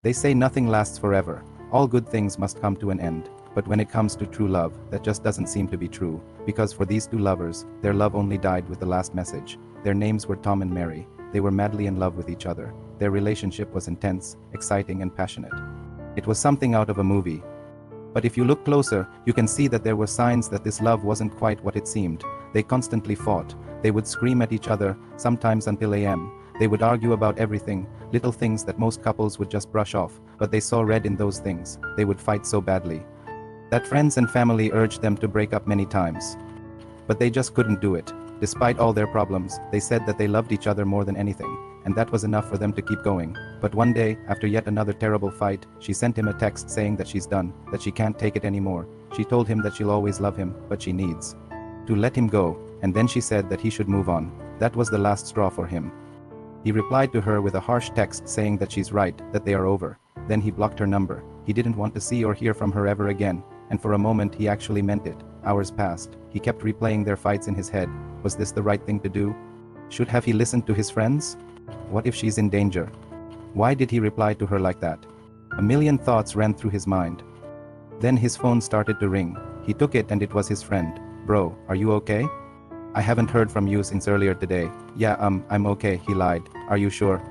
They say nothing lasts forever. All good things must come to an end. But when it comes to true love, that just doesn't seem to be true. Because for these two lovers, their love only died with the last message. Their names were Tom and Mary. They were madly in love with each other. Their relationship was intense, exciting, and passionate. It was something out of a movie. But if you look closer, you can see that there were signs that this love wasn't quite what it seemed. They constantly fought. They would scream at each other, sometimes until a.m. They would argue about everything, little things that most couples would just brush off, but they saw red in those things. They would fight so badly that friends and family urged them to break up many times. But they just couldn't do it. Despite all their problems, they said that they loved each other more than anything, and that was enough for them to keep going. But one day, after yet another terrible fight, she sent him a text saying that she's done, that she can't take it anymore. She told him that she'll always love him, but she needs to let him go, and then she said that he should move on. That was the last straw for him. He replied to her with a harsh text saying that she's right, that they are over. Then he blocked her number. He didn't want to see or hear from her ever again, and for a moment he actually meant it. Hours passed. He kept replaying their fights in his head. Was this the right thing to do? Should have he listened to his friends? What if she's in danger? Why did he reply to her like that? A million thoughts ran through his mind. Then his phone started to ring. He took it and it was his friend. Bro, are you okay? I haven't heard from you since earlier today. Yeah, I'm okay, he lied. Are you sure?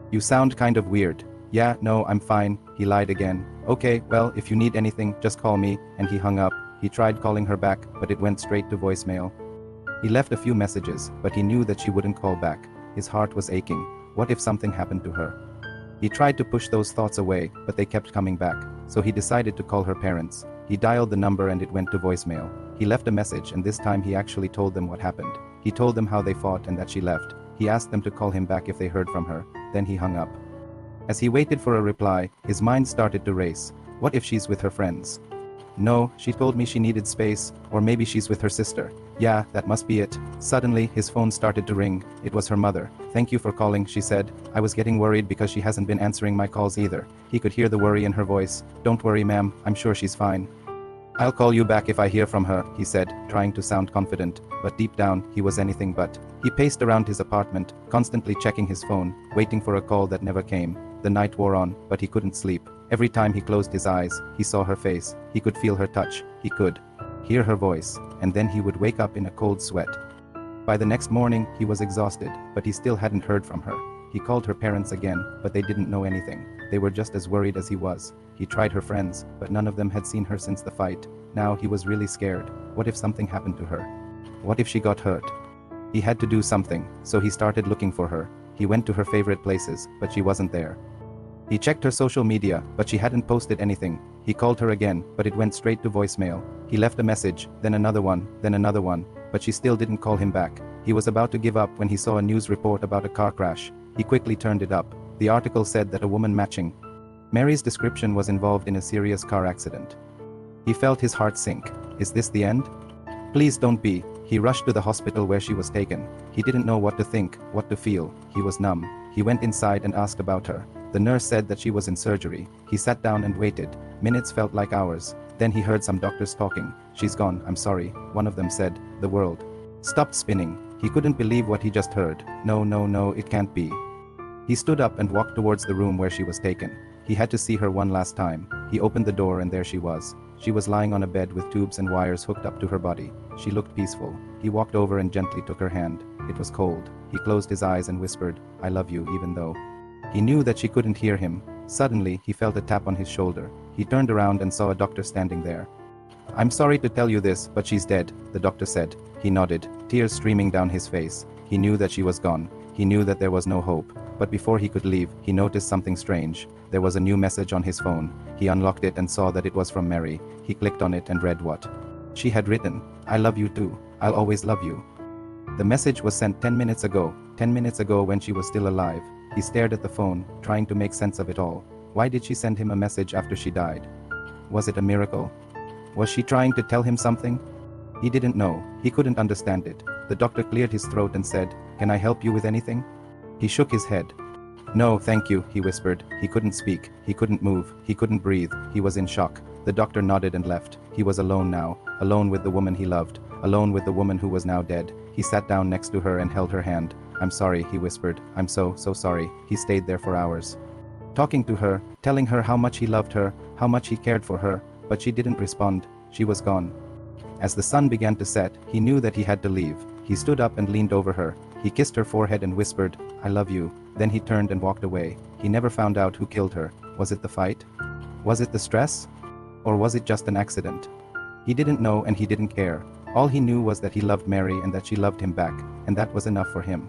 You sound kind of weird. Yeah, no, I'm fine, he lied again. Okay, well, if you need anything, just call me, and he hung up. He tried calling her back, but it went straight to voicemail. He left a few messages, but he knew that she wouldn't call back. His heart was aching. What if something happened to her? He tried to push those thoughts away, but they kept coming back, so he decided to call her parents. He dialed the number and it went to voicemail. He left a message and this time he actually told them what happened. He told them how they fought and that she left. He asked them to call him back if they heard from her. Then he hung up. As he waited for a reply, his mind started to race. What if she's with her friends? No, she told me she needed space, or maybe she's with her sister. Yeah, that must be it. Suddenly, his phone started to ring. It was her mother. Thank you for calling, she said. I was getting worried because she hasn't been answering my calls either. He could hear the worry in her voice. Don't worry, ma'am, I'm sure she's fine. I'll call you back if I hear from her, he said, trying to sound confident, but deep down, he was anything but. He paced around his apartment, constantly checking his phone, waiting for a call that never came. The night wore on, but he couldn't sleep. Every time he closed his eyes, he saw her face. He could feel her touch. He could hear her voice, and then he would wake up in a cold sweat. By the next morning, he was exhausted, but he still hadn't heard from her. He called her parents again, but they didn't know anything. They were just as worried as he was. He tried her friends, but none of them had seen her since the fight. Now he was really scared. What if something happened to her? What if she got hurt? He had to do something, so he started looking for her. He went to her favorite places, but she wasn't there. He checked her social media, but she hadn't posted anything. He called her again, but it went straight to voicemail. He left a message, then another one, but she still didn't call him back. He was about to give up when he saw a news report about a car crash. He quickly turned it up. The article said that a woman matching Mary's description was involved in a serious car accident. He felt his heart sink. Is this the end? Please don't be. He rushed to the hospital where she was taken. He didn't know what to think, what to feel. He was numb. He went inside and asked about her. The nurse said that she was in surgery. He sat down and waited. Minutes felt like hours. Then he heard some doctors talking. She's gone, I'm sorry. One of them said. The world stopped spinning. He couldn't believe what he just heard. No, it can't be. He stood up and walked towards the room where she was taken. He had to see her one last time. He opened the door and there she was. She was lying on a bed with tubes and wires hooked up to her body. She looked peaceful. He walked over and gently took her hand. It was cold. He closed his eyes and whispered, I love you, even though. He knew that she couldn't hear him. Suddenly, he felt a tap on his shoulder. He turned around and saw a doctor standing there. I'm sorry to tell you this, but she's dead, the doctor said. He nodded, tears streaming down his face. He knew that she was gone. He knew that there was no hope. But before he could leave, he noticed something strange. There was a new message on his phone. He unlocked it and saw that it was from Mary. He clicked on it and read what she had written. I love you too. I'll always love you. The message was sent 10 minutes ago. 10 minutes ago when she was still alive. He stared at the phone, trying to make sense of it all. Why did she send him a message after she died? Was it a miracle? Was she trying to tell him something? He didn't know. He couldn't understand it. The doctor cleared his throat and said, Can I help you with anything? He shook his head. No, thank you, he whispered. He couldn't speak. He couldn't move. He couldn't breathe. He was in shock. The doctor nodded and left. He was alone now. Alone with the woman he loved. Alone with the woman who was now dead. He sat down next to her and held her hand. I'm sorry, he whispered. I'm so sorry. He stayed there for hours. talking to her, telling her how much he loved her, how much he cared for her, but she didn't respond. She was gone. As the sun began to set, he knew that he had to leave. He stood up and leaned over her. He kissed her forehead and whispered, "I love you." Then he turned and walked away. He never found out who killed her. Was it the fight? Was it the stress? Or was it just an accident? He didn't know and he didn't care. All he knew was that he loved Mary and that she loved him back, and that was enough for him.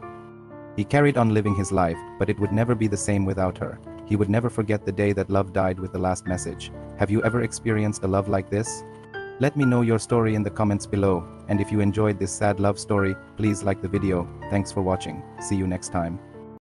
He carried on living his life, but it would never be the same without her. He would never forget the day that love died with the last message. Have you ever experienced a love like this? Let me know your story in the comments below, and if you enjoyed this sad love story, please like the video. Thanks for watching. See you next time.